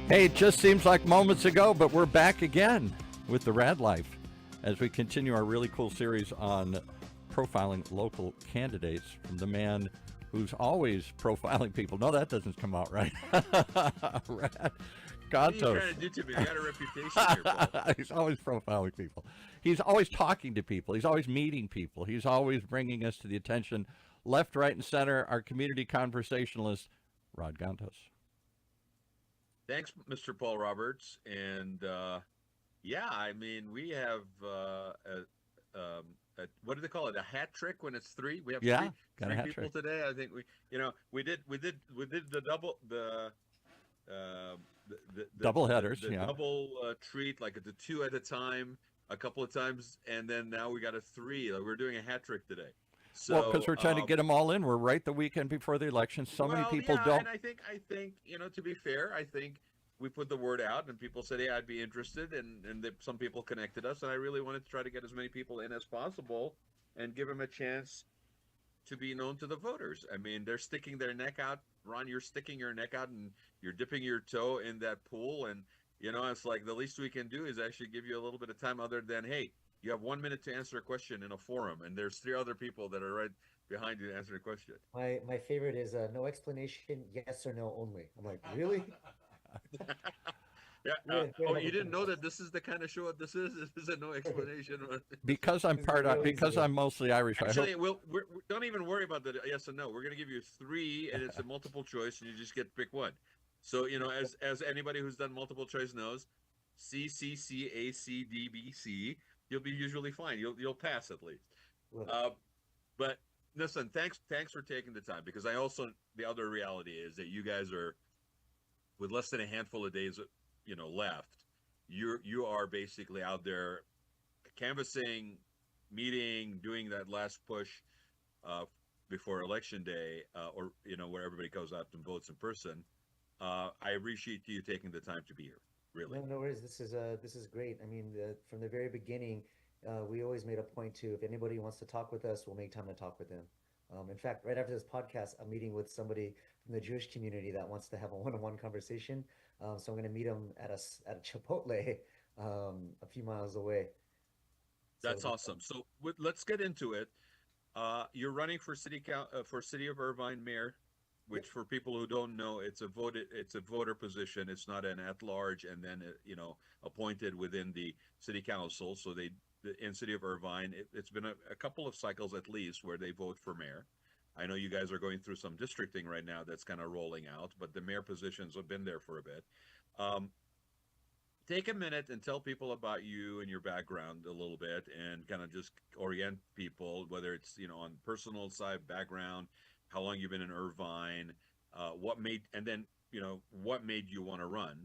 Hey, it just seems like moments ago, but we're back again with the Rad Life as we continue our really cool series on profiling local candidates from the man who's always profiling people. No, that doesn't come out right. Rad What are you Gatos. trying to do to me? I got a reputation here, Paul. He's always profiling people. He's always talking to people. He's always meeting people. He's always bringing us to the attention, left, right, and center, our community conversationalist, Rod Gantos. Thanks, Mr. Paul Roberts. And yeah, I mean, we have what do they call it? A hat trick when it's three. We have Yeah, three got a three hat people trick. today. I think we did the double uh, Double headers, the yeah. double treat, like the two at a time, a couple of times, and then now we got a three. Like, we're doing a hat trick today. Well, because So we're trying to get them all in. We're right the weekend before the election. So many well, people yeah, don't. and I think to be fair, I think we put the word out, and people said, "Hey, I'd be interested," and some people connected us, and I really wanted to try to get as many people in as possible, and give them a chance to be known to the voters. I mean, they're sticking their neck out. Ron, you're sticking your neck out, and you're dipping your toe in that pool, and it's like the least we can do is actually give you a little bit of time, other than, hey, you have 1 minute to answer a question in a forum, and there's three other people that are right behind you to answer the question. My favorite is no explanation, yes or no only. I'm like, really? Yeah. We're Oh, having you didn't fun know with that this is the kind of show this is? This is a no this. explanation. Because I'm This is a part of, real easy because game. I'm mostly Irish. I hope. Actually, don't even worry about the yes and no. We're going to give you three, and it's a multiple choice, and you just get to pick one. So, as anybody who's done multiple choice knows, C, C, C, A, C, D, B, C, you'll be usually fine. You'll pass at least. Love it. Uh, but listen, thanks for taking the time, because the other reality is that you guys are, with less than a handful of days left, you are basically out there canvassing, meeting, doing that last push uh, before election day, or where everybody goes out and votes in person. I appreciate you taking the time to be here, really. No, no worries. This is great. I mean, from the very beginning, we always made a point to, if anybody wants to talk with us, we'll make time to talk with them. In fact, right after this podcast, I'm meeting with somebody from the Jewish community that wants to have a one-on-one conversation. So I'm going to meet them at a Chipotle a few miles away. So That's awesome. So let's get into it. You're running for for City of Irvine mayor, yep, which, for people who don't know, it's a voter position. It's not an at large, and then appointed within the city council. So in City of Irvine, it's been a couple of cycles at least where they vote for mayor. I know you guys are going through some districting right now that's kind of rolling out, but the mayor positions have been there for a bit. Um, Take a minute and tell people about you and your background a little bit, and kind of just orient people, whether it's on personal side, background, how long you've been in Irvine, and then what made you want to run.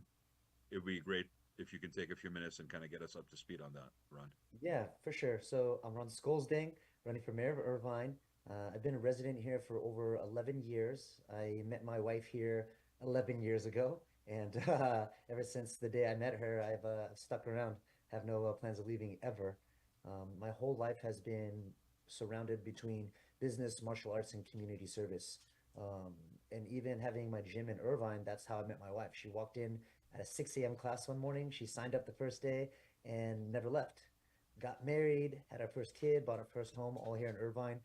It would be great if you can take a few minutes and kind of get us up to speed on that, Ron. yeah, for sure. So I'm Ron Scolesdang, running for mayor of Irvine. I've been a resident here for over 11 years. I met my wife here 11 years ago, and ever since the day I met her, I've stuck around. Have no plans of leaving ever. My whole life has been surrounded between business, martial arts, and community service. Um, and even having my gym in Irvine, that's how I met my wife. She walked in at a 6 a.m. class one morning. She signed up the first day and never left. Got married, had our first kid, bought our first home, all here in Irvine.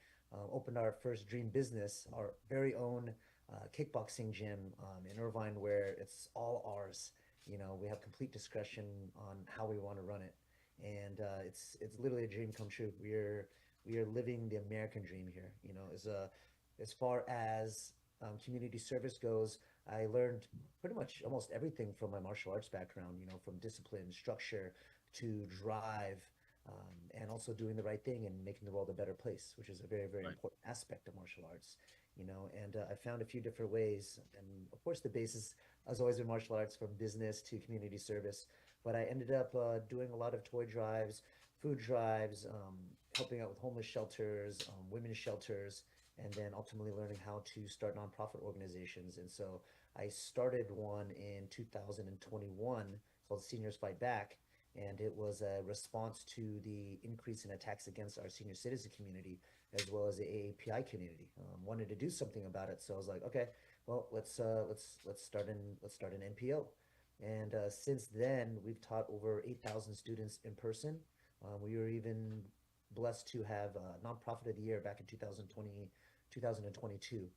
Opened our first dream business, our very own kickboxing gym in Irvine, where it's all ours. We have complete discretion on how we want to run it, and it's literally a dream come true. We are living the American dream here. As far as community service goes, I learned pretty much almost everything from my martial arts background. From discipline, structure, to drive, and also doing the right thing and making the world a better place, which is a very, very Right. important aspect of martial arts. And I found a few different ways. And of course, the basis has always been martial arts, from business to community service. But I ended up doing a lot of toy drives, food drives, helping out with homeless shelters, women's shelters, and then ultimately learning how to start nonprofit organizations. And so I started one in 2021 called Seniors Fight Back, and it was a response to the increase in attacks against our senior citizen community, as well as the AAPI community. Wanted to do something about it, so I was like, okay, well, let's start an NPO. And since then, we've taught over 8,000 students in person. We were even blessed to have Nonprofit of the Year back in 2020, 2022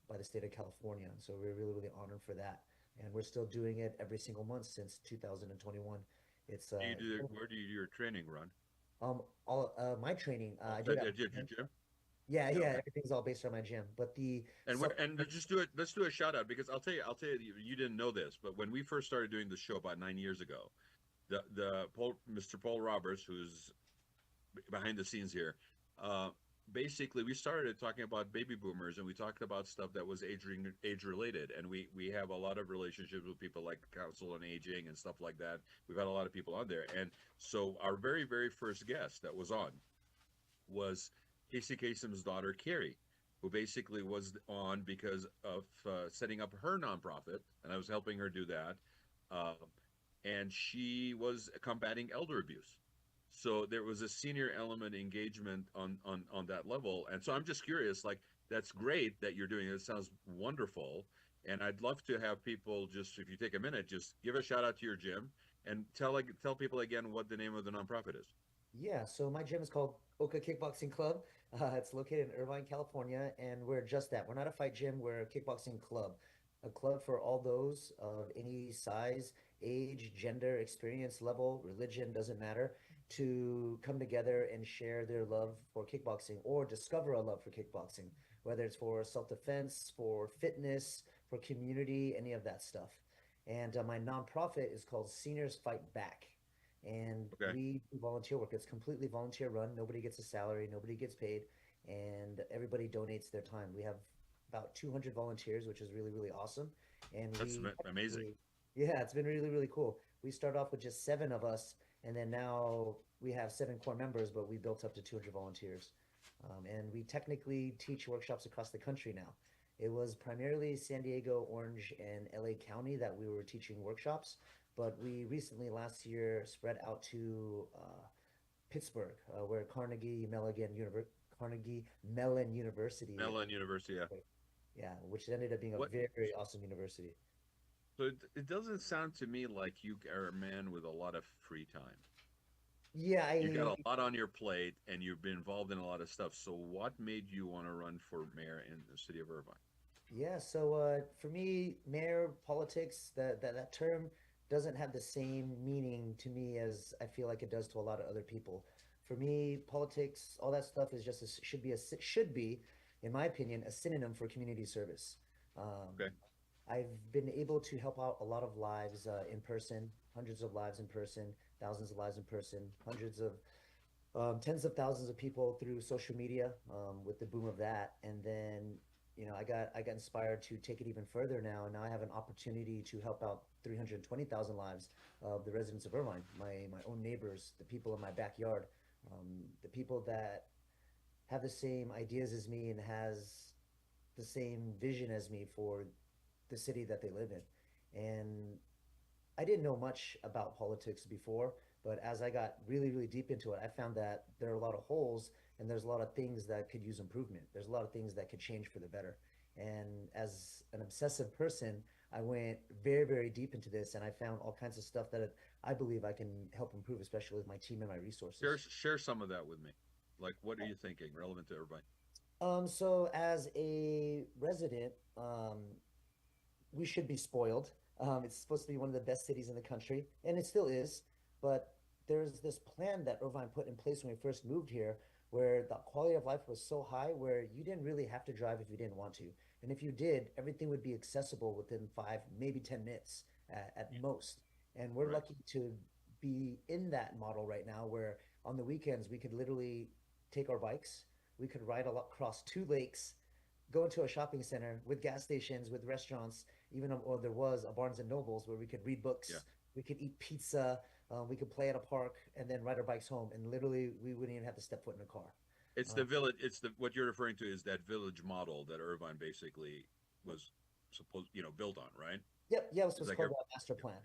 by the state of California. So we're really, really honored for that. And we're still doing it every single month since 2021. It's Do you do where do you do your training, Ron? all my training. I do At, it at at your my gym. gym? Yeah, Yeah, yeah, okay. everything's all based on my gym. But the And just do it. Let's do a shout out because I'll tell you, you didn't know this, but when we first started doing the show about 9 years ago, Mr. Paul Roberts, who's behind the scenes here, uh, basically we started talking about baby boomers and we talked about stuff that was age related, and we have a lot of relationships with people like council on aging and stuff like that. We've had a lot of people on there, and so our very first guest that was on was Casey Kasem's daughter, Carrie, who basically was on because of setting up her nonprofit, and I was helping her do that. Uh, and she was combating elder abuse. So there was a senior element engagement on that level. And so I'm just curious, like that's great that you're doing it. It sounds wonderful. And I'd love to have people just, if you take a minute, just give a shout out to your gym and tell people again what the name of the nonprofit is. Yeah, so my gym is called Oka Kickboxing Club. It's located in Irvine, California, and we're just that. We're not a fight gym, we're a kickboxing club. A club for all those of any size, age, gender, experience level, religion, doesn't matter, to come together and share their love for kickboxing or discover a love for kickboxing, whether it's for self-defense, for fitness, for community, any of that stuff. And my nonprofit is called Seniors Fight Back, and Okay. we do volunteer work. It's completely volunteer run. Nobody gets a salary, nobody gets paid, and everybody donates their time. We have about 200 volunteers, which is really, really awesome. And That's amazing. yeah, it's been really, really cool. We start off with just seven of us, and then now we have seven core members, but we built up to 200 volunteers. And we technically teach workshops across the country now. It was primarily San Diego, Orange, and LA County that we were teaching workshops, but we recently last year spread out to Pittsburgh, where Carnegie Mellon University, Mellon University, yeah. yeah, which ended up being a What? very, very awesome university. So it doesn't sound to me like you are a man with a lot of free time. Yeah, You got I a lot on your plate and you've been involved in a lot of stuff. So what made you want to run for mayor in the city of Irvine? Yeah, so for me, mayor politics, that term doesn't have the same meaning to me as I feel like it does to a lot of other people. For me, politics, all that stuff is just should be, in my opinion, a synonym for community service. Okay. I've been able to help out a lot of lives in person, hundreds of lives in person, thousands of lives in person, hundreds of tens of thousands of people through social media with the boom of that. And then, I got inspired to take it even further now. And now I have an opportunity to help out 320,000 lives of the residents of Irvine, my own neighbors, the people in my backyard, the people that have the same ideas as me and has the same vision as me for the city that they live in. And I didn't know much about politics before, but as I got really, really deep into it, I found that there are a lot of holes and there's a lot of things that could use improvement. There's a lot of things that could change for the better. And as an obsessive person, I went very, very deep into this and I found all kinds of stuff that I believe I can help improve, especially with my team and my Share resources. share some of that with me. Like what are you thinking relevant to Irvine? So as a resident, we should be spoiled. It's supposed to be one of the best cities in the country, and it still is. But there's this plan that Irvine put in place when we first moved here, where the quality of life was so high, where you didn't really have to drive if you didn't want to, and if you did, everything would be accessible within 5, maybe 10 minutes at most. And we're Right. lucky to be in that model right now, where on the weekends we could literally take our bikes, we could ride across two lakes, go into a shopping center with gas stations, with restaurants, even or there was a Barnes and Nobles where we could read Yeah. books, we could eat pizza, we could play at a park, and then ride our bikes home. And literally, we wouldn't even have to step foot in a car. It's the Um, village. It's the what you're referring to is that village model that Irvine basically was supposed, built on, right? yep, yeah, it It's was like called a master plan.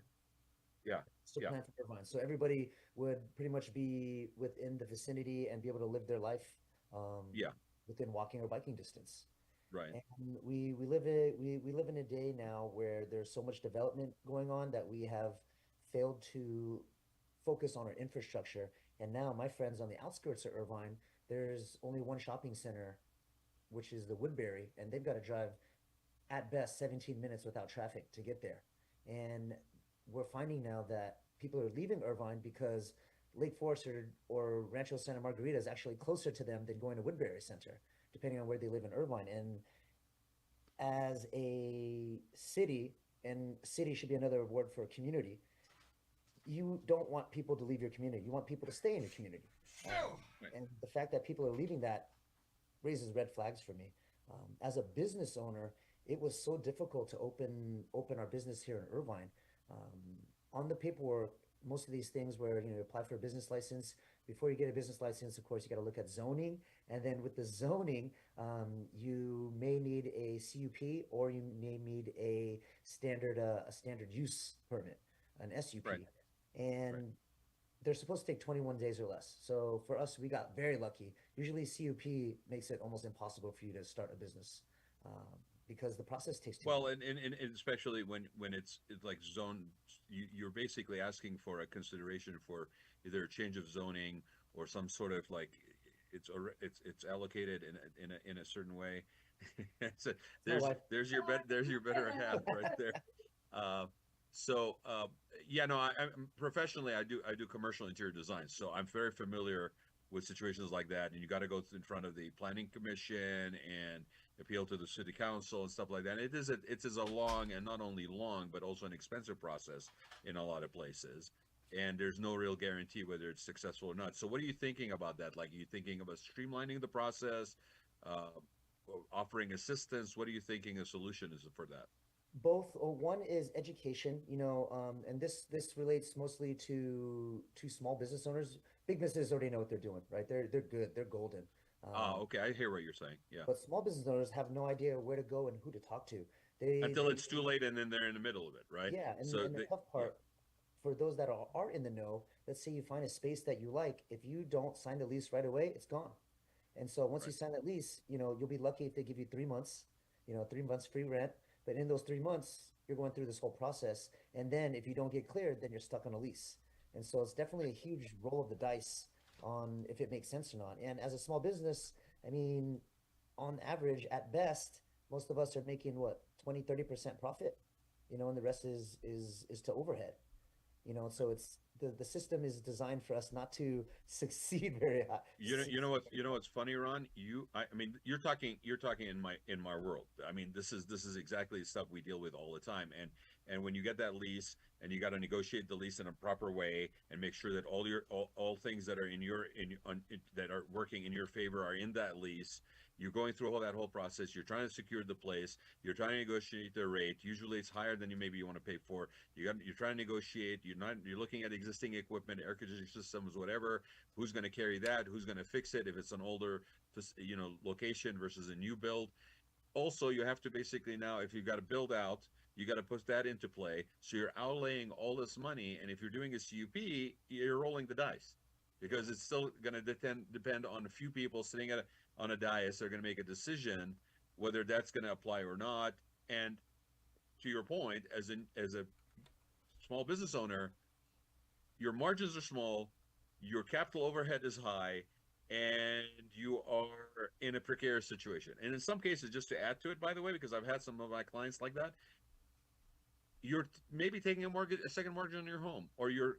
yeah, Master yeah, plan for Irvine. So everybody would pretty much be within the vicinity and be able to live their life um, yeah. within walking or biking distance. Right. And we live in a day now where there's so much development going on that we have failed to focus on our infrastructure. And now my friends on the outskirts of Irvine, there's only one shopping center, which is the Woodbury, and they've got to drive at best 17 minutes without traffic to get there. And we're finding now that people are leaving Irvine because Lake Forest or Rancho Santa Margarita is actually closer to them than going to Woodbury Center, depending on where they live in Irvine. And as a city, and city should be another word for community, you don't want people to leave your community. You want people to stay in your community. Right. And the fact that people are leaving that raises red flags for me. As a business owner, it was so difficult to open our business here in Irvine. On the paperwork, most of these things where you apply for a business license, before you get a business license, of course, you got to look at zoning, and then with the zoning, you may need a CUP or you may need a standard use permit, an SUP, Right. Right. and they're supposed to take 21 days or less. So for us, we got very lucky. Usually CUP makes it almost impossible for you to start a business because the process takes too long. Well, and especially when it's like zone, you're basically asking for a consideration for either a change of zoning or some sort of like it's allocated in a certain way. So It's my wife. there's your better half right there. Uh, so yeah, no, professionally I do commercial interior design, so I'm very familiar with situations like that. And you got to go in front of the planning commission and appeal to the city council and stuff like that. It is a long and not only long but also an expensive process in a lot of places. And there's no real guarantee whether it's successful or not. So what are you thinking about that? Like, are you thinking about streamlining the process, uh, offering assistance? What are you thinking a solution is for that? Both. One is education, and this relates mostly to small business owners. Big businesses already know what they're doing, right? They're good, they're golden. Ah, Um, okay, I hear what you're saying. Yeah. but small business owners have no idea where to go and who to talk to. Until They it's too late and then they're in the middle of it, right? Yeah, So and the tough yeah, part for those that are in the know, let's say you find a space that you like, if you don't sign the lease right away, it's gone. And so once you right. sign that lease, you'll be lucky if they give you 3 months, 3 months free rent. But in those 3 months, you're going through this whole process. And then if you don't get cleared, then you're stuck on a lease. And so it's definitely a huge roll of the dice on if it makes sense or not. And as a small business, I mean, on average, at best, most of us are making what, 20, 30% profit, and the rest is to overhead. So it's the system is designed for us not to succeed very high. You know what's funny, Ron? I mean, you're talking in my world. I mean, this is exactly the stuff we deal with all the time. And when you get that lease and you got to negotiate the lease in a proper way and make sure that all things that are that are working in your favor are in that lease. You're going through all that whole process. You're trying to secure the place. You're trying to negotiate the rate. Usually, it's higher than you want to pay for. You're trying to negotiate. You're looking at existing equipment, air conditioning systems, whatever. Who's going to carry that? Who's going to fix it if it's an older location versus a new build? Also, you have to basically now, if you've got to build out, you got to put that into play. So you're outlaying all this money, and if you're doing a CUP, you're rolling the dice because it's still going to depend on a few people sitting on a dais. They're going to make a decision whether that's going to apply or not. And to your point, as a small business owner, your margins are small, your capital overhead is high, and you are in a precarious situation. And in some cases, just to add to it, by the way, because I've had some of my clients like that, you're maybe taking a second mortgage on your home, or you're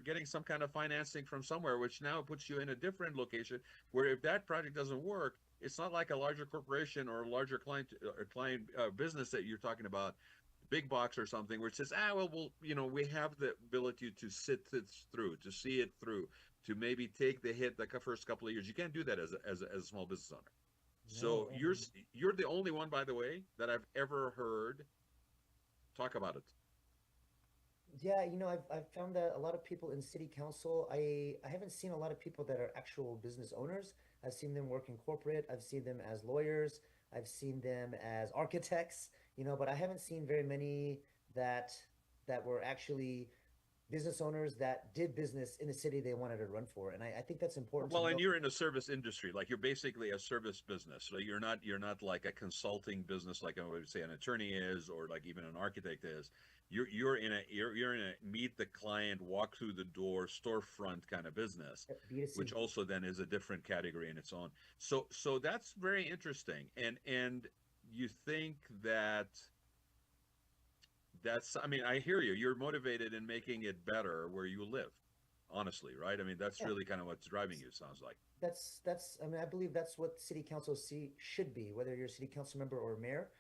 getting some kind of financing from somewhere, which now puts you in a different location where if that project doesn't work, it's not like a larger corporation or a larger client business that you're talking about, big box or something, where it says, we have the ability to sit this through, to see it through, to maybe take the hit the first couple of years. You can't do that as a small business owner. So No, you're the only one, by the way, that I've ever heard talk about it. yeah, I've found that a lot of people in city council, I haven't seen a lot of people that are actual business owners. I've seen them work in corporate. I've seen them as lawyers. I've seen them as architects, but I haven't seen very many that that were actually business owners that did business in the city they wanted to run for. And I think that's important to Well, and know. you're in a service industry, like you're basically a service business. So you're not like a consulting business like I would say an attorney is, or like even an architect is. You're in a meet the client, walk through the door, storefront kind of business, which B2C. also then is a different category in its own. So that's very interesting. And you think that that's, I mean, I hear you. You're motivated in making it better where you live, honestly, right? I mean, that's Yeah. really kind of what's driving you, sounds like. That's I mean, I believe that's what city council should be, whether you're a city council member or a mayor.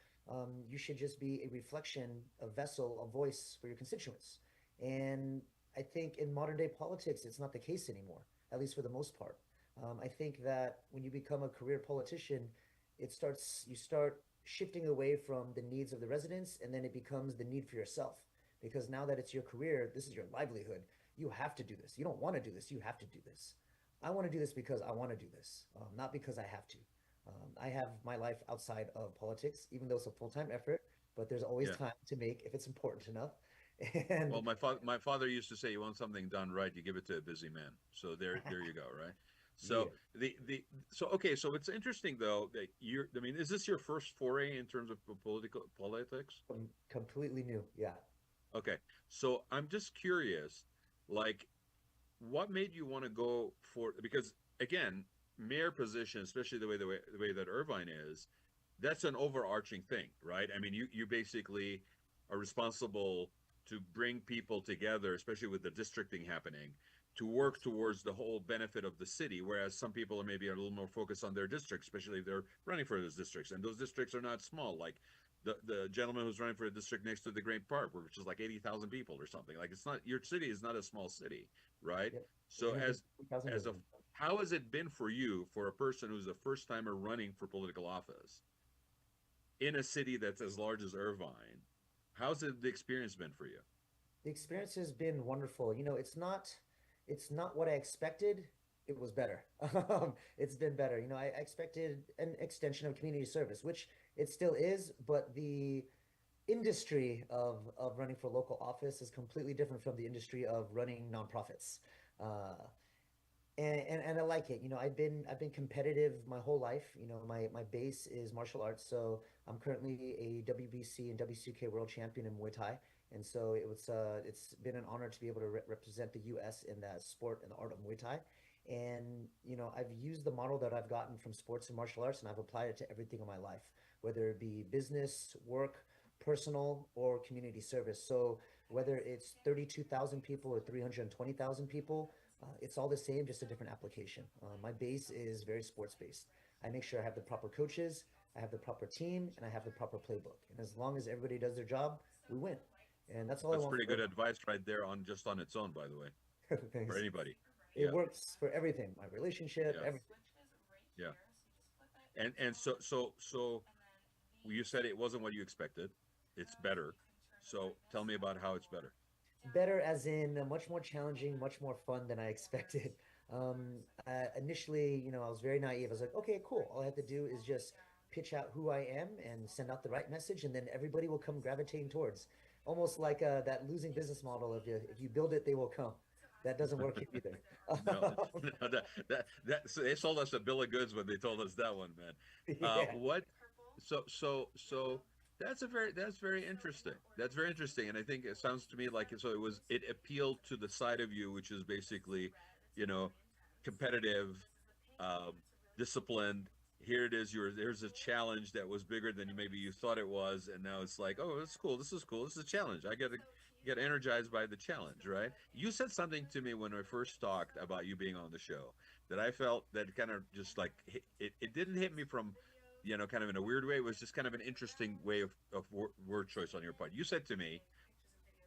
You should just be a reflection, a vessel, a voice for your constituents. And I think in modern day politics, it's not the case anymore, at least for the most part. I think that when you become a career politician, you start shifting away from the needs of the residents, and then it becomes the need for yourself. Because now that it's your career, this is your livelihood. You have to do this. You don't want to do this. You have to do this. I want to do this because I want to do this, not because I have to. I have my life outside of politics, even though it's a full-time effort, but there's always Yeah. time to make if it's important enough. And Well, my father used to say, "You want something done right, you give it to a busy man." So there you go, right? yeah, So so okay, so it's interesting though that you're. I mean, is this your first foray in terms of politics? completely new. Yeah. Okay, so I'm just curious, like, what made you want to go for? Because again, mayor position, especially the way that Irvine is, that's an overarching thing, right? I mean, you basically are responsible to bring people together, especially with the districting happening, to work Yes. towards the whole benefit of the city. Whereas some people are maybe a little more focused on their district, especially if they're running for those districts, and those districts are not small. Like the gentleman who's running for a district next to the Great Park, which is like 80,000 people or something. Like it's not, your city is not a small city, right? Yep. So 850,000 as a residents. how has it been for you, for a person who's a first timer running for political office in a city that's as large as Irvine? How's the experience been for you? The experience has been wonderful. It's not what I expected. It was better. It's been better. I expected an extension of community service, which it still is, but the industry of running for local office is completely different from the industry of running nonprofits. Uh, and I like it. I've been competitive my whole life. My base is martial arts, so I'm currently a WBC and WCK world champion in Muay Thai, and so it's been an honor to be able to represent the U.S. in that sport and the art of Muay Thai. And I've used the model that I've gotten from sports and martial arts, and I've applied it to everything in my life, whether it be business, work, personal, or community service. So whether it's 32,000 people or 320,000 people, it's all the same, just a different application. My base is very sports based. I make sure I have the proper coaches, I have the proper team, and I have the proper playbook. And as long as everybody does their job, we win. And that's all I That's want pretty for good everyone. advice right there, on just on its own, by the way, for Thanks. anybody. It Yeah, works for everything, my relationship, yeah, everything. yeah. And so you said it wasn't what you expected. It's better. So tell me about how it's better. Better as in much more challenging, much more fun than I expected. Initially, I was very naive. I was like, okay, cool. All I have to do is just pitch out who I am and send out the right message, and then everybody will come gravitating towards. Almost like that losing business model of if you build it, they will come. That doesn't work here either. No, no, so they sold us a bill of goods when they told us that one, man. Yeah. What? So that's very interesting. That's very interesting, and I think it sounds to me like it appealed to the side of you, which is basically, you know, competitive, um, disciplined. Here it is. There's a challenge that was bigger than maybe you thought it was, and now it's like, oh, that's cool. This is cool. This is a challenge. I get energized by the challenge, right? You said something to me when I first talked about you being on the show that I felt that kind of just like it didn't hit me from, kind of in a weird way. It was just kind of an interesting way of word choice on your part. You said to me,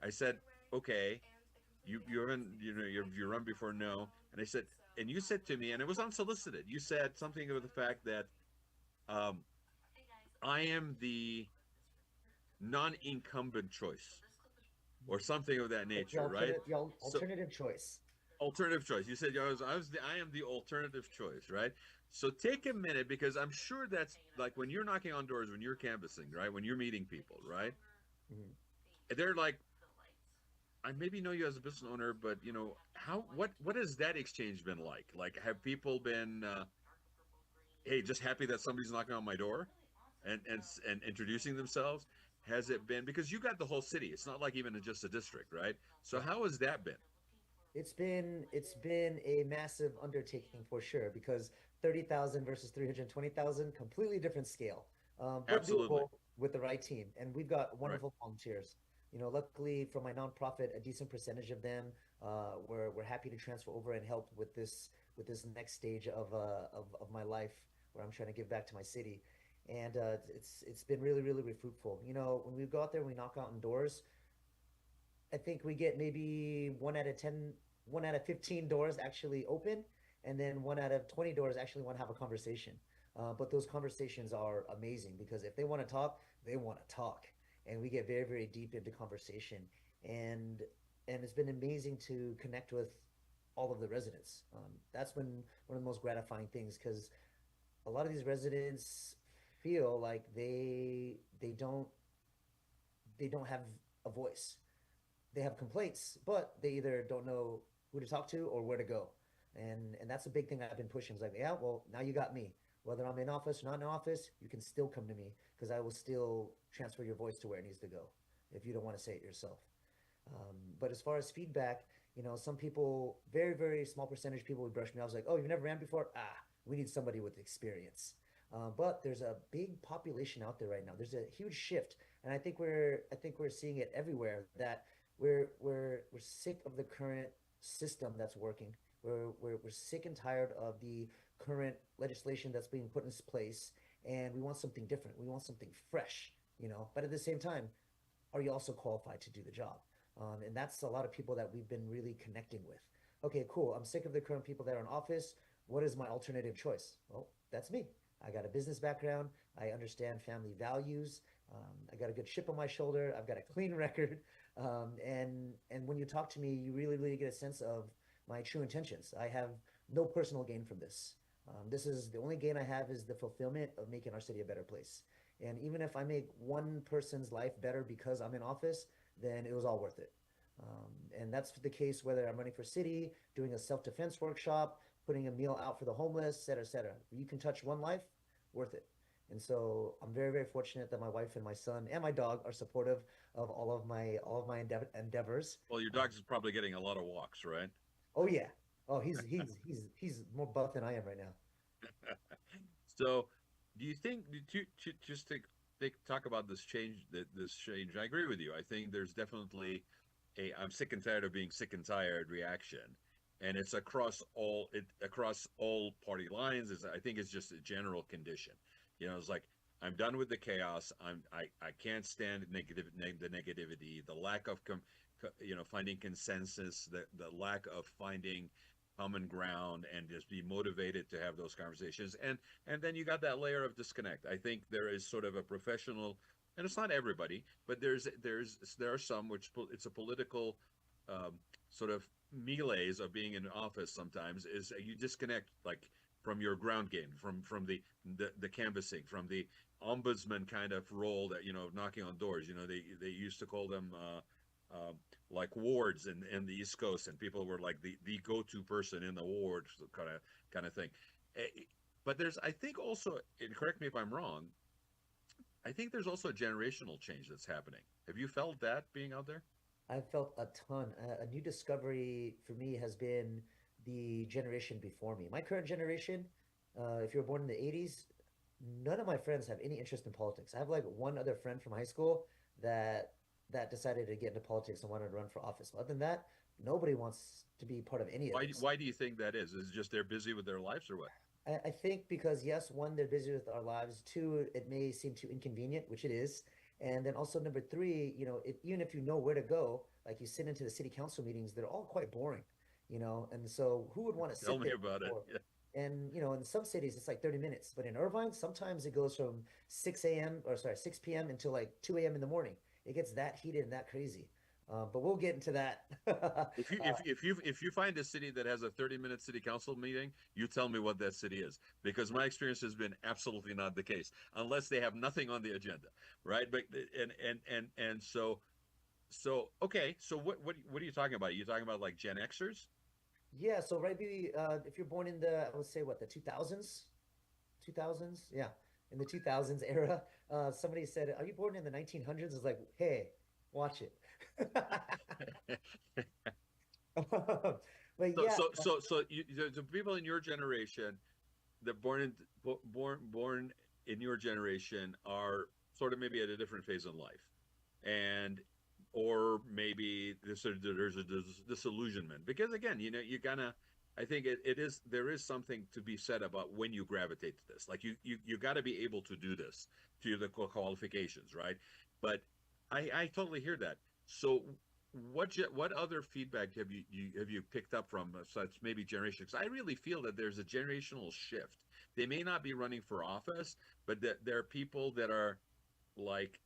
I said, okay, you haven't, you run before, no, and I said, and you said to me, and it was unsolicited. You said something about the fact that um, I am the non-incumbent choice or something of that The nature, right? alternative, the So alternative choice. alternative choice. You said I am the alternative choice, right? So take a minute, because I'm sure that's like when you're knocking on doors, when you're canvassing, right? When you're meeting people, right? Mhm. They're like, I maybe know you as a business owner, but what has that exchange been like? Like, have people been, hey, just happy that somebody's knocking on my door, and introducing themselves? Has it been, because you got the whole city? It's not like even just a district, right? So Yeah. how has that been? It's been a massive undertaking for sure because 30,000 versus 320,000, completely different scale, but Absolutely. doable with the right team. And we've got Right. wonderful volunteers. Luckily for my nonprofit, a decent percentage of them, we're happy to transfer over and help with this next stage of my life where I'm trying to give back to my city. And it's been really, really, really fruitful. When we go out there, we knock out doors. I think we get maybe 1 out of 10, 1 out of 15 doors actually open, and then 1 out of 20 doors actually want to have a conversation. But those conversations are amazing because if they want to talk, they want to talk, and we get very, very deep into conversation, and and it's been amazing to connect with all of the residents. That's been one of the most gratifying things because a lot of these residents feel like they don't have a voice. They have complaints, but they either don't know who to talk to or where to go. And that's a big thing I've been pushing. It's like, yeah, well, now you got me. Whether I'm in office or not in office, you can still come to me because I will still transfer your voice to where it needs to go if you don't want to say it yourself. But as far as feedback, some people, very, very small percentage of people would brush me off. Like, oh, you've never ran before? We need somebody with experience. But there's a big population out there right now. There's a huge shift, and I think we're seeing it everywhere that we're sick of the current system that's working. We're sick and tired of the current legislation that's being put in place, and we want something different. We want something fresh, But at the same time, are you also qualified to do the job? And that's a lot of people that we've been really connecting with. Okay, cool. I'm sick of the current people that are in office. What is my alternative choice? Well, that's me. I got a business background. I understand family values. I got a good chip on my shoulder. I've got a clean record. And when you talk to me, you really, really get a sense of my true intentions. I have no personal gain from this. This is the only gain I have is the fulfillment of making our city a better place. And even if I make one person's life better because I'm in office, then it was all worth it. And that's the case whether I'm running for city, doing a self-defense workshop, putting a meal out for the homeless, et cetera, et cetera. You can touch one life, worth it. And so I'm very, very fortunate that my wife and my son and my dog are supportive of all of my endeavors. Well, your Um, dog's probably getting a lot of walks, right? oh yeah. Oh, he's more buff than I am right now. So, do you think, just to talk about this change? I agree with you. I think there's definitely a I'm sick and tired of being sick and tired reaction, and it's across all party lines. I think it's just a general condition. It's like I'm done with the chaos. I can't stand the negativity, the lack of finding consensus, the lack of finding common ground, and just be motivated to have those conversations. And then you got that layer of disconnect. I think there is sort of a professional, and it's not everybody, but there are some which it's a political um, sort of melees of being in office. Sometimes is you disconnect, like, from your ground game, from the canvassing, from the ombudsman kind of role, that knocking on doors. They used to call them like wards in the East Coast, and people were like the go-to person in the ward, kind of thing. Eh, But there's, I think, also, and correct me if I'm wrong, I think there's also a generational change that's happening. Have you felt that being out there? I've felt a ton. A new discovery for me has been the generation before me. My current generation, if you were born in the 80s, none of my friends have any interest in politics. I have like one other friend from high school that decided to get into politics and wanted to run for office. But other than that, nobody wants to be part of any of Why this. why do you think that is? Is it just they're busy with their lives, or what? I think because yes, one, they're busy with our lives. Two, it may seem too inconvenient, which it is. And then also number three, even if you know where to go, like you sit into the city council meetings, they're all quite boring, And so who would want to Tell sit me there about it. for? Yeah. And in some cities it's like 30 minutes, but in Irvine, sometimes it goes from 6 a.m. or sorry, 6 p.m. until like 2 a.m. in the morning. It gets that heated and that crazy. But we'll get into that. If you if you find a city that has a 30-minute city council meeting, you tell me what that city is, because my experience has been absolutely not the case unless they have nothing on the agenda, right? But and so So okay, so what are you talking about? Are you talking about like Gen Xers? Yeah, so right, maybe if you're born in the, I would say what, the 2000s? 2000s? Yeah, in the 2000s era. Somebody said, "Are you born in the 1900s?" It's like, "Hey, watch it." But So yeah, the people in your generation that born in your generation are sort of maybe at a different phase in life, and or maybe there's a disillusionment because again, you gotta. I think it is there is something to be said about when you gravitate to this. Like you got to be able to do this to the qualifications, right? But I totally hear that. So what other feedback have you picked up from such maybe generations? I really feel that there's a generational shift. They may not be running for office, but that there are people that are like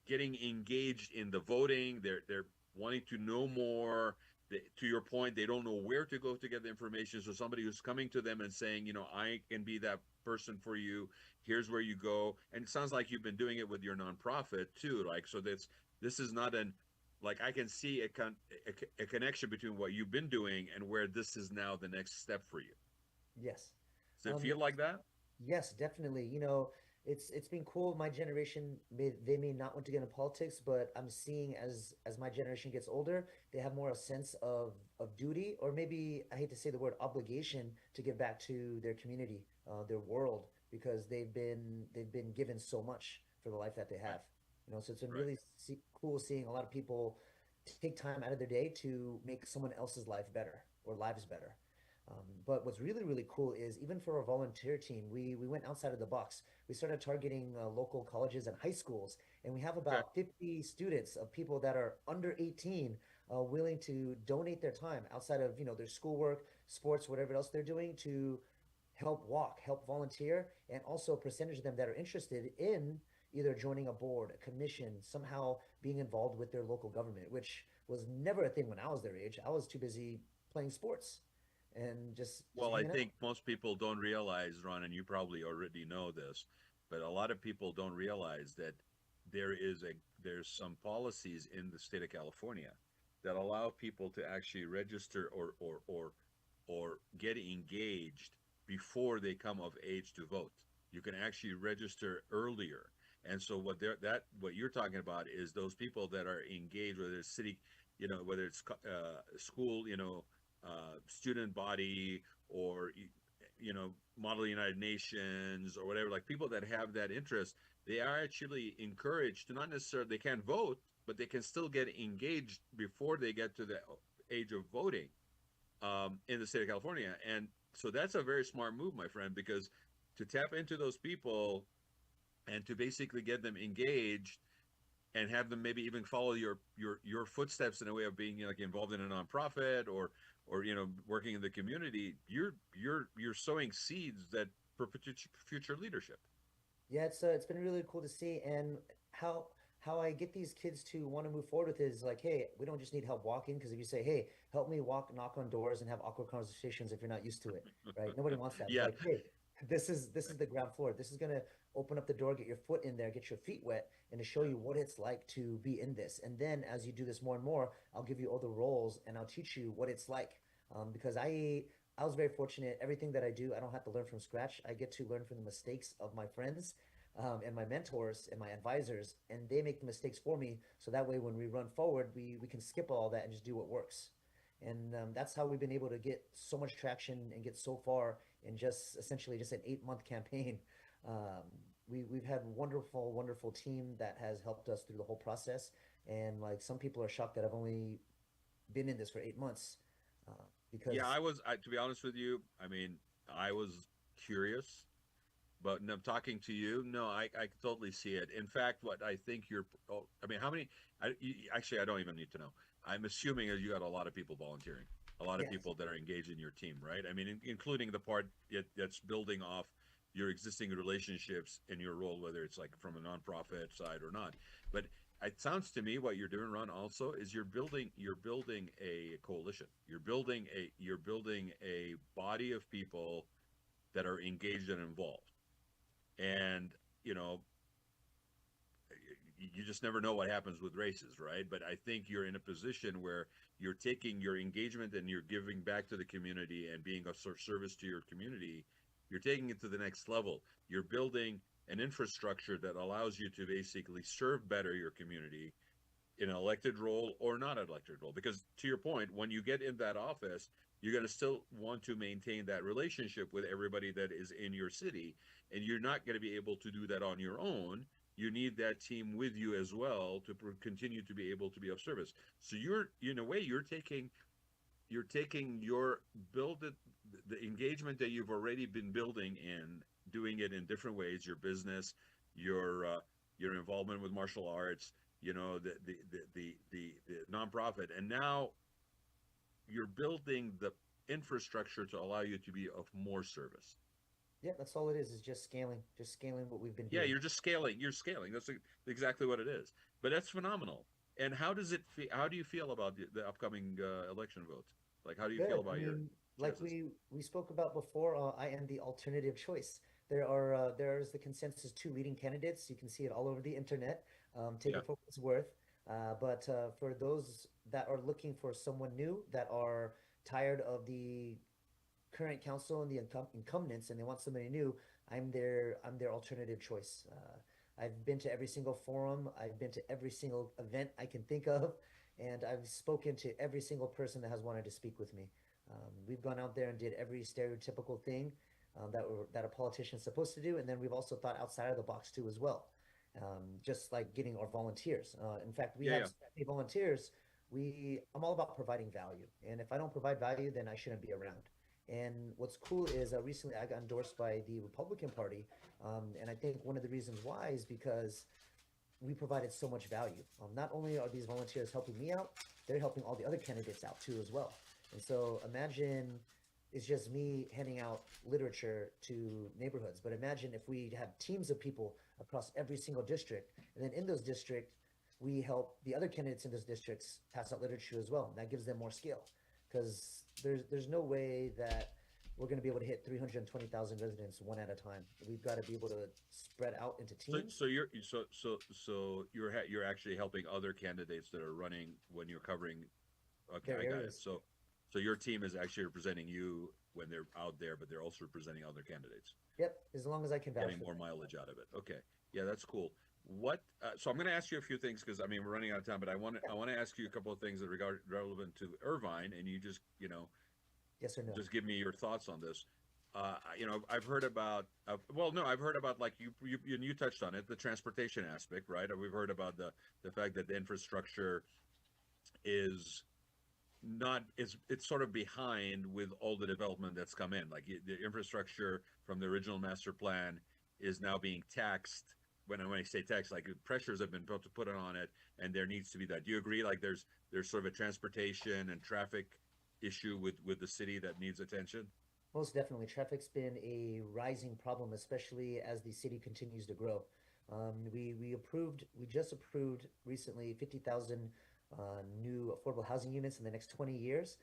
getting engaged in the voting. They're wanting to know more. To your point, they don't know where to go to get the information. So somebody who's coming to them and saying, I can be that person for you. Here's where you go. And it sounds like you've been doing it with your nonprofit too. Like so, this is not an like I can see a connection between what you've been doing and where this is now the next step for you. yes. Does it feel like that? Yes, definitely. It's been cool. My generation they may not want to get into politics, but I'm seeing as my generation gets older, they have more a sense of duty, or maybe I hate to say the word obligation to give back to their community, their world, because they've been given so much for the life that they Right. have. So it's been Right. really cool seeing a lot of people take time out of their day to make someone else's life better or lives better. But what's really, really cool is even for our volunteer team, we went outside of the box. We started targeting local colleges and high schools, and we have Okay. about 50 students of people that are under 18 willing to donate their time outside of, their schoolwork, sports, whatever else they're doing to help walk, help volunteer, and also a percentage of them that are interested in either joining a board, a commission, somehow being involved with their local government, which was never a thing when I was their age. I was too busy playing sports and just Well, I hanging out. think most people don't realize, Ron, and you probably already know this, but a lot of people don't realize that there's some policies in the state of California that allow people to actually register or get engaged before they come of age to vote. You can actually register earlier. And so what you're talking about is those people that are engaged, whether it's city, whether it's school, student body or model United Nations or whatever, like people that have that interest, they are actually encouraged to not necessarily they can't vote, but they can still get engaged before they get to the age of voting in the state of California. And so that's a very smart move, my friend, because to tap into those people and to basically get them engaged and have them maybe even follow your footsteps in a way of being like involved in a nonprofit or working in the community. You're sowing seeds that for future leadership. Yeah, it's been really cool to see, and how how I get these kids to want to move forward with it is like, hey, we don't just need help walking, because if you say, hey, help me walk, knock on doors, and have awkward conversations if you're not used to it, right? Nobody wants that. It's Yeah. like, hey, this is the ground floor. This is gonna open up the door, get your foot in there, get your feet wet, and to show Yeah. you what it's like to be in this. And then as you do this more and more, I'll give you other roles and I'll teach you what it's like. Because I was very fortunate. Everything that I do, I don't have to learn from scratch. I get to learn from the mistakes of my friends, and my mentors and my advisors, and they make the mistakes for me. So that way, when we run forward, we can skip all that and just do what works. And that's how we've been able to get so much traction and get so far in just essentially just an 8 month campaign. Um, we've had wonderful, wonderful team that has helped us through the whole process. And like some people are shocked that I've only been in this for 8 months, Yeah, because to be honest with you, I mean, I was curious, but no, talking to you, no, I totally see it. In fact, what I think I mean, how many, actually, I don't even need to know. I'm assuming that you got a lot of people volunteering, a lot of yes, people that are engaged in your team, right? I mean, including the part that's building off your existing relationships in your role, whether it's like from a nonprofit side or not. But it sounds to me what you're doing, Ron, also is you're building a coalition. You're building a body of people that are engaged and involved. And you know you just never know what happens with races, right? But I think you're in a position where you're taking your engagement and you're giving back to the community and being of service to your community. You're taking it to the next level. You're building an infrastructure that allows you to basically serve better your community in an elected role or not an elected role. Because to your point, when you get in that office, you're going to still want to maintain that relationship with everybody that is in your city, and you're not going to be able to do that on your own. You need that team with you as well to continue to be able to be of service. So you're, in a way, you're taking your build it, the engagement that you've already been building in, doing it in different ways, your business, your involvement with martial arts, the nonprofit, and now you're building the infrastructure to allow you to be of more service. Yeah, that's all it is just scaling what we've been Yeah, doing. you're just scaling. You're scaling. That's exactly what it is. But that's phenomenal. And how does it feel? How do you feel about the upcoming election vote? Like, how do you feel Good. I about your mean, like chances? we spoke about before, I am the alternative choice. There's the consensus two leading candidates. You can see it all over the internet. Take Yeah, it for what it's worth. But for those that are looking for someone new, that are tired of the current council and the incumbents, and they want somebody new, I'm their alternative choice. I've been to every single forum. I've been to every single event I can think of, and I've spoken to every single person that has wanted to speak with me. We've gone out there and did every stereotypical thing that a politician is supposed to do, and then we've also thought outside of the box too as well. Just like getting our volunteers. In fact, we yeah, have yeah. so many volunteers. I'm all about providing value, and if I don't provide value, then I shouldn't be around. And what's cool is recently I got endorsed by the Republican Party, and I think one of the reasons why is because we provided so much value. Not only are these volunteers helping me out, they're helping all the other candidates out too as well. And so imagine it's just me handing out literature to neighborhoods, but imagine if we have teams of people across every single district, and then in those districts, we help the other candidates in those districts pass out literature as well. And that gives them more skill because there's no way that we're going to be able to hit 320,000 residents one at a time. We've got to be able to spread out into So, teams. you're actually helping other candidates that are running when you're covering. Okay, Their I got it. areas. So your team is actually representing you when they're out there, but they're also representing other candidates, Yep, as long as I can vouch getting for more them. mileage out of it. Okay, yeah, that's cool. What? So I'm going to ask you a few things because I mean we're running out of time, but I want to ask you a couple of things that regard relevant to Irvine, and you just Yes or no? just give me your thoughts on this. I've heard about. Well, no, I've heard about like you touched on it, the transportation aspect, right? We've heard about the fact that the infrastructure is not it's sort of behind with all the development that's come in. Like the infrastructure from the original master plan is now being taxed. When I say tax, like pressures have been put on it, and there needs to be that. Do you agree? Like there's sort of a transportation and traffic issue with the city that needs attention. Most definitely. Traffic's been a rising problem, especially as the city continues to grow. We just approved recently 50,000 new affordable housing units in the next 20 years.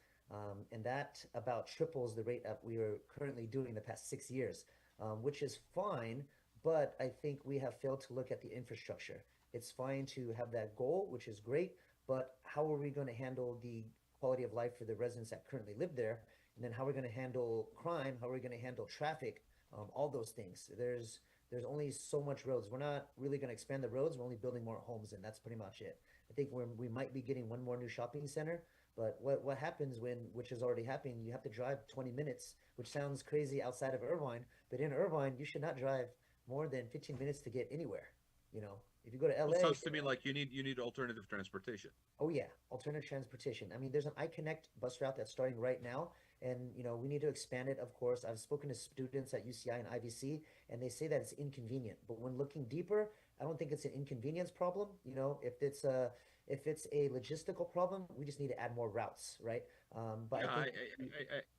And that about triples the rate that we are currently doing the past 6 years, which is fine. But I think we have failed to look at the infrastructure. It's fine to have that goal, which is great, but how are we going to handle the quality of life for the residents that currently live there? And then how we're going to handle crime, how we're going to handle traffic, all those things. There's only so much roads. We're not really going to expand the roads. We're only building more homes, and that's pretty much it. I think we might be getting one more new shopping center, but what happens which is already happening, you have to drive 20 minutes, which sounds crazy outside of Irvine, but in Irvine, you should not drive more than 15 minutes to get anywhere. You know, if you go to Well, it LA, sounds to me like you need alternative transportation. oh yeah, alternative transportation. I mean, there's an iConnect bus route that's starting right now, and we need to expand it. Of course, I've spoken to students at UCI and IVC, and they say that it's inconvenient. But when looking deeper, I don't think it's an inconvenience problem. If it's a logistical problem, we just need to add more routes, right? But I Yeah, think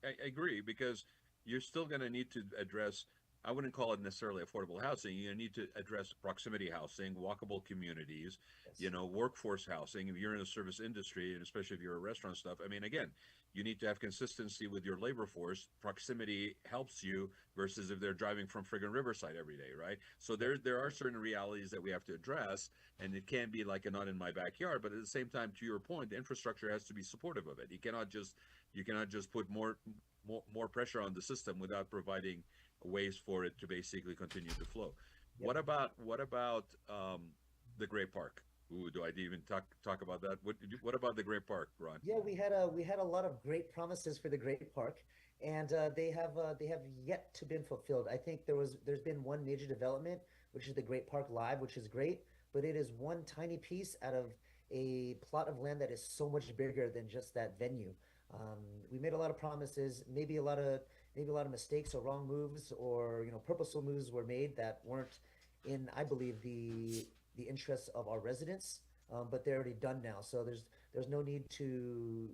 I agree because you're still going to need to address. I wouldn't call it necessarily affordable housing. You need to address proximity housing, walkable communities, Yes. workforce housing. If you're in the service industry, and especially if you're a restaurant stuff, I mean, again, you need to have consistency with your labor force. Proximity helps you versus if they're driving from friggin' Riverside every day, right? So there are certain realities that we have to address, and it can't be like a not in my backyard. But at the same time, to your point, the infrastructure has to be supportive of it. You cannot just put more pressure on the system without providing ways for it to basically continue to flow. Yep. What about the Great Park? Ooh, do I even talk about that? What about the Great Park, Ron? Yeah, we had a lot of great promises for the Great Park, and they have yet to been fulfilled. I think there's been one major development, which is the Great Park Live, which is great, but it is one tiny piece out of a plot of land that is so much bigger than just that venue. Um, we made a lot of promises, maybe a lot of mistakes or wrong moves, or purposeful moves were made that weren't in, I believe, the interests of our residents. But they're already done now, so there's no need to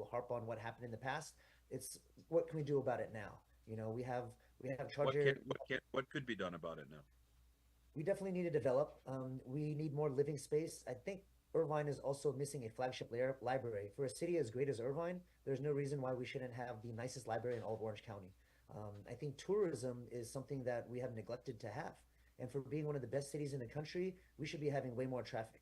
harp on what happened in the past. It's what can we do about it now? We have What charger. can what could be done about it now? We definitely need to develop. We need more living space. I think Irvine is also missing a flagship library. For a city as great as Irvine, there's no reason why we shouldn't have the nicest library in all of Orange County. I think tourism is something that we have neglected to have. And for being one of the best cities in the country, we should be having way more traffic.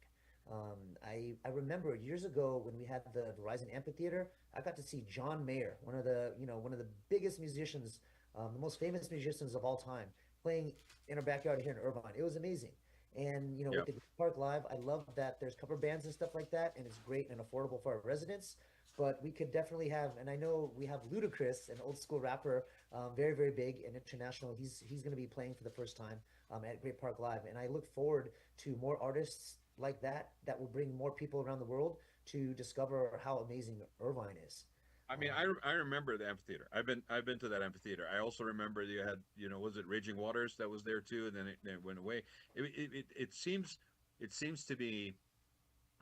I remember years ago when we had the Verizon Amphitheater, I got to see John Mayer, one of the biggest musicians, the most famous musicians of all time, playing in our backyard here in Irvine. It was amazing. And Yeah. with the Park Live, I love that there's cover bands and stuff like that, and it's great and affordable for our residents. But we could definitely have, and I know we have Ludacris, an old school rapper, very very big and international. He's going to be playing for the first time at Great Park Live, and I look forward to more artists like that will bring more people around the world to discover how amazing Irvine is. I mean, Um, I remember the amphitheater. I've been to that amphitheater. I also remember you had, was it Raging Waters that was there too, and then it went away. It seems to be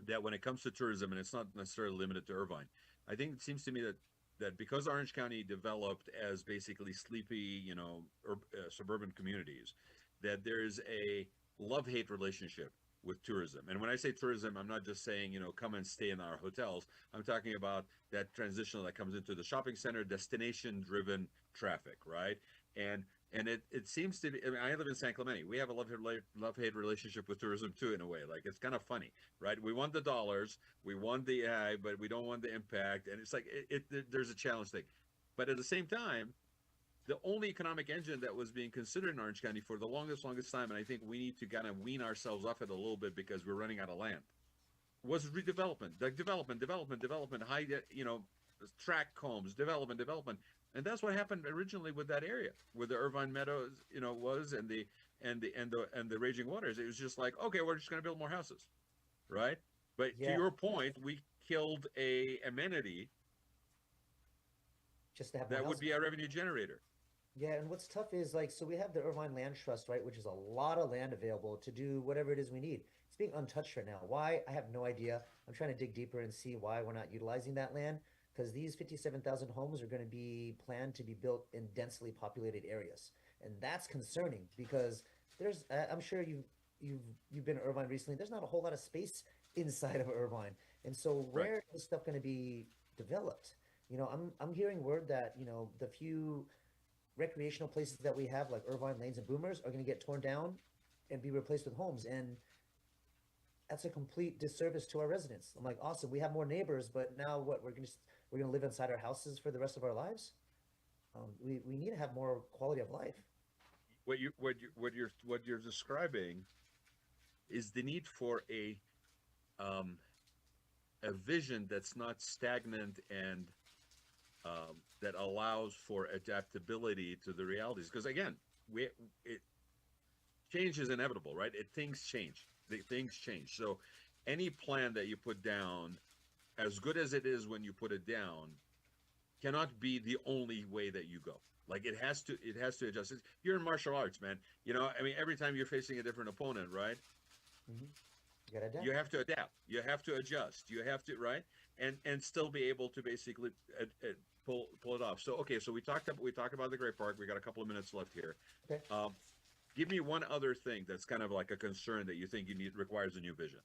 that when it comes to tourism, and it's not necessarily limited to Irvine, I think it seems to me that because Orange County developed as basically sleepy, suburban communities, that there's a love-hate relationship with tourism. And when I say tourism, I'm not just saying, come and stay in our hotels. I'm talking about that transition that comes into the shopping center, destination-driven traffic, right? And it seems to be. I mean, I live in San Clemente. We have a love-hate relationship with tourism too, in a way. Like it's kind of funny, right? We want the dollars, we want the AI, but we don't want the impact. And it's like there's a challenge thing. But at the same time, the only economic engine that was being considered in Orange County for the longest time, and I think we need to kind of wean ourselves off it a little bit because we're running out of land, was redevelopment, like development, high, track homes, development. And that's what happened originally with that area, where the Irvine Meadows, was, and the Raging Waters. It was just like, okay, we're just going to build more houses, right? But to yeah, your point, we killed a amenity just to have more that would housing. be a revenue generator. Yeah, and what's tough is like, so we have the Irvine Land Trust, right, which is a lot of land available to do whatever it is we need. It's being untouched right now. Why? I have no idea. I'm trying to dig deeper and see why we're not utilizing that land, because these 57,000 homes are going to be planned to be built in densely populated areas. And that's concerning because I'm sure you've been to Irvine recently. There's not a whole lot of space inside of Irvine. And so Right. where is stuff going to be developed? I'm hearing word that, the few recreational places that we have, like Irvine Lanes and Boomers, are going to get torn down and be replaced with homes. And that's a complete disservice to our residents. I'm like, awesome, we have more neighbors, but now what? We're gonna live inside our houses for the rest of our lives. We need to have more quality of life. What you're describing is the need for um, a vision that's not stagnant and that allows for adaptability to the realities. Because again, it change is inevitable, right? Things change. Things change. So any plan that you put down, as good as it is when you put it down, cannot be the only way that you go. Like it has to adjust. You're in martial arts, man. I mean, every time you're facing a different opponent, right? Hmm. You gotta adapt. You have to adapt. You have to adjust. You have to, right, and still be able to basically pull it off. So okay, so we talked about the Great Park. We got a couple of minutes left here. Okay. Give me one other thing that's kind of like a concern that you think requires a new vision.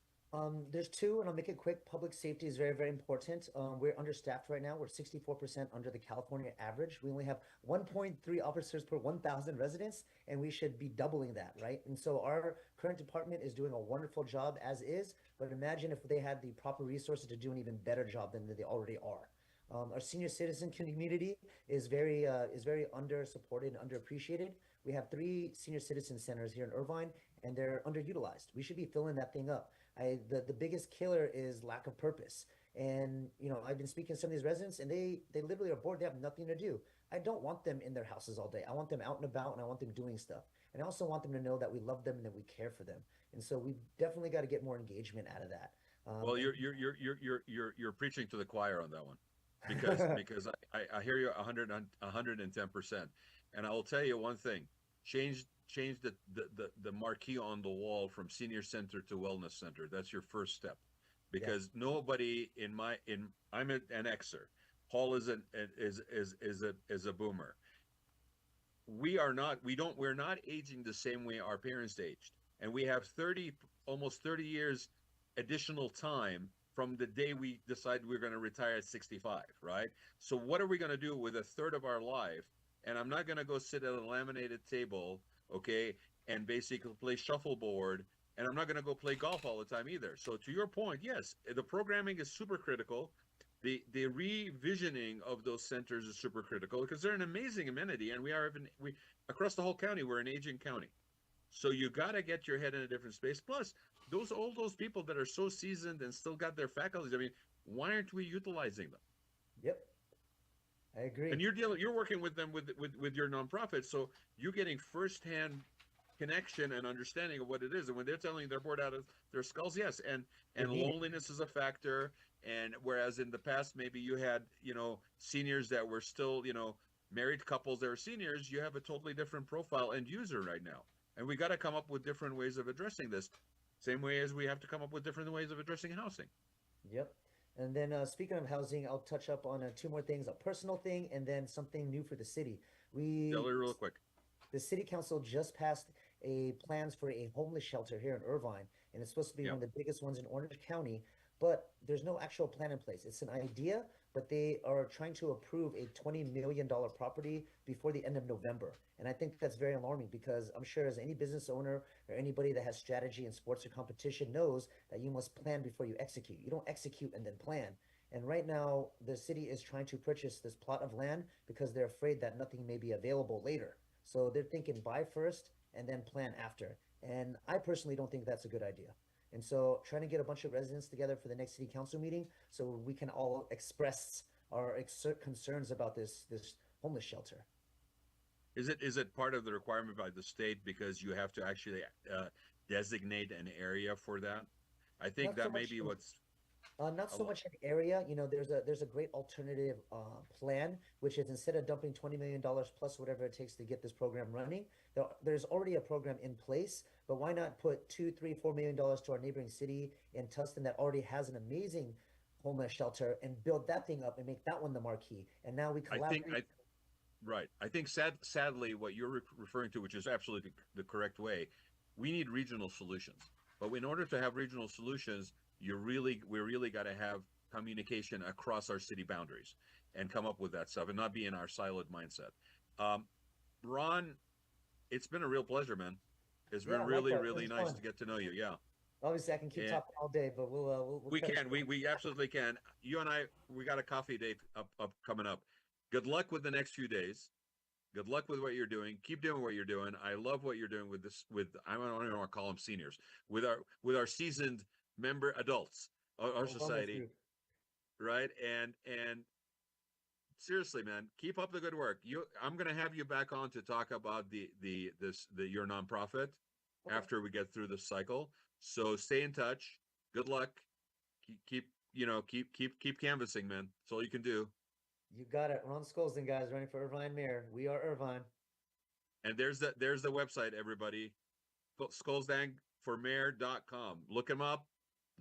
There's two, and I'll make it quick. Public safety is very, very important. We're understaffed right now. We're 64% under the California average. We only have 1.3 officers per 1,000 residents, and we should be doubling that, right? And so our current department is doing a wonderful job as is, but imagine if they had the proper resources to do an even better job than they already are. Our senior citizen community is very under supported and underappreciated. We have 3 senior citizen centers here in Irvine, and they're underutilized. We should be filling that thing up. The biggest killer is lack of purpose. And I've been speaking to some of these residents, and they literally are bored. They have nothing to do. I don't want them in their houses all day. I want them out and about, and I want them doing stuff. And I also want them to know that we love them and that we care for them. And so we definitely got to get more engagement out of that. Well, you're preaching to the choir on that one, because I hear you 110%. And I will tell you one thing: change the marquee on the wall from senior center to wellness center. That's your first step, because nobody I'm an Xer. Paul is a boomer. We're not aging the same way our parents aged, and we have almost 30 years additional time from the day we decide we're going to retire at 65, right? So what are we going to do with a third of our life? And I'm not going to go sit at a laminated table, okay, and basically play shuffleboard, and I'm not going to go play golf all the time either. So to your point, yes, the programming is super critical. The revisioning of those centers is super critical, because they're an amazing amenity, and we across the whole county, we're an aging county. So you got to get your head in a different space. Plus, all those people that are so seasoned and still got their faculties, I mean, why aren't we utilizing them? Yep. I agree. And you're working with them with your nonprofit, so you're getting firsthand connection and understanding of what it is. And when they're telling you they're bored out of their skulls, yes, and loneliness is a factor. And whereas in the past maybe you had seniors that were still married couples that were seniors, you have a totally different profile end user right now. And we got to come up with different ways of addressing this, same way as we have to come up with different ways of addressing housing. Yep. And then speaking of housing, I'll touch up on 2 more things: a personal thing and then something new for the city. Tell her real quick. The city council just passed plans for a homeless shelter here in Irvine, and it's supposed to be one of the biggest ones in Orange County, but there's no actual plan in place. It's an idea, but they are trying to approve a $20 million property before the end of November. And I think that's very alarming, because I'm sure as any business owner or anybody that has strategy in sports or competition knows that you must plan before you execute. You don't execute and then plan. And right now, the city is trying to purchase this plot of land because they're afraid that nothing may be available later. So they're thinking buy first and then plan after. And I personally don't think that's a good idea. And so trying to get a bunch of residents together for the next city council meeting so we can all express our concerns about this homeless shelter. Is it part of the requirement by the state, because you have to actually designate an area for that? I think that may be what's not so much an area. There's a great alternative plan, which is instead of dumping $20 million plus whatever it takes to get this program running, there's already a program in place. But why not put $2, $3, $4 million to our neighboring city in Tustin that already has an amazing homeless shelter, and build that thing up and make that one the marquee? And now we collaborate. Right. I think sadly, what you're referring to, which is absolutely the correct way, we need regional solutions. But in order to have regional solutions, we really got to have communication across our city boundaries and come up with that stuff and not be in our siloed mindset. Ron, it's been a real pleasure, man. It's been really nice to get to know you. Yeah. Obviously, I can keep talking all day, but we'll we absolutely can. You and I, we got a coffee date up coming up. Good luck with the next few days. Good luck with what you're doing. Keep doing what you're doing. I love what you're doing I don't even want to call them seniors, with our seasoned member adults of our society, right? And seriously, man, keep up the good work. I'm going to have you back on to talk about your nonprofit after we get through this cycle. So stay in touch. Good luck. Keep canvassing, man. That's all you can do. You got it. Ron Scolesdang, guys, running for Irvine Mayor. We are Irvine. And there's the website, everybody. Scolesdangformayor.com. Look him up.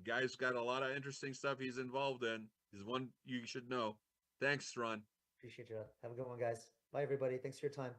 Guy's got a lot of interesting stuff he's involved in. He's one you should know. Thanks, Ron. Appreciate you. Have a good one, guys. Bye, everybody. Thanks for your time.